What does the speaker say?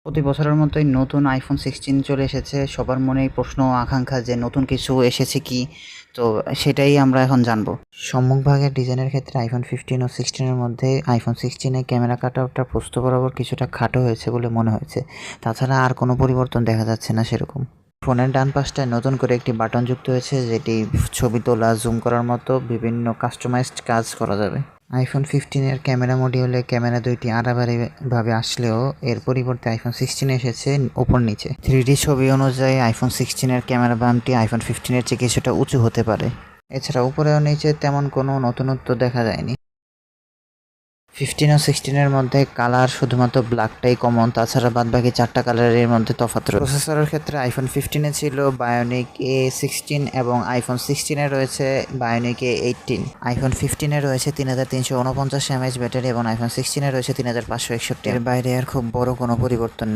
প্রতি বছরের মতোই নতুন আইফোন 16 চলে এসেছে। সবার মনেই প্রশ্ন ও আকাঙ্ক্ষা যে নতুন কিছু এসেছে কি? তো সেটাই আমরা এখন জানবো। সম্মুখভাগের ডিজাইনের ক্ষেত্রে আইফোন 15 ও 16 এর মধ্যে আইফোন 16 এ ক্যামেরা কাটআউটটা প্রস্থ বরাবর কিছুটা খাটো হয়েছে বলে মনে হয়েছে। তাছাড়া আর কোনো পরিবর্তন দেখা যাচ্ছে না সেরকম। ফোনের ডান পাশটায় নতুন করে একটি বাটন যুক্ত হয়েছে যেটি ছবি তোলা, জুম করার মতো বিভিন্ন কাস্টমাইজড কাজ করা যাবে। আইফোন 15 এর ক্যামেরা মডিউলে ক্যামেরা দুইটি আড়াআড়ি ভাবে আসলেও এর পরিবর্তে আইফোন 16 এসেছে উপর নিচে। 3D ছবি অনুযায়ী আইফোন 16 এর ক্যামেরা বামটি আইফোন 15 এর চেয়ে কিছুটা উঁচু হতে পারে। এছাড়া উপরে ও নিচে তেমন কোনো নতুনত্ব দেখা যায়নি। 15 ও 16 এর মধ্যে কালার শুধুমাত্র ব্ল্যাকটাই কমন, তাছাড়া বাদবাকি 4টা কালারের মধ্যে তফাৎ রয়েছে। প্রসেসরের ক্ষেত্রে আইফোন 15 এ ছিল বায়োনিক A16 এবং আইফোন 16 এ রয়েছে বায়োনিক A18। আইফোন 15 এ রয়েছে 3349 mAh ব্যাটারি এবং আইফোন 16 এ রয়েছে 3561। এর বাইরে আর খুব বড় কোনো পরিবর্তন নেই।